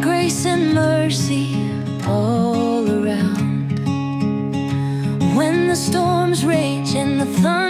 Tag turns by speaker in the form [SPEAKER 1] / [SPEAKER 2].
[SPEAKER 1] grace and mercy all around. When the storms rage and the thunder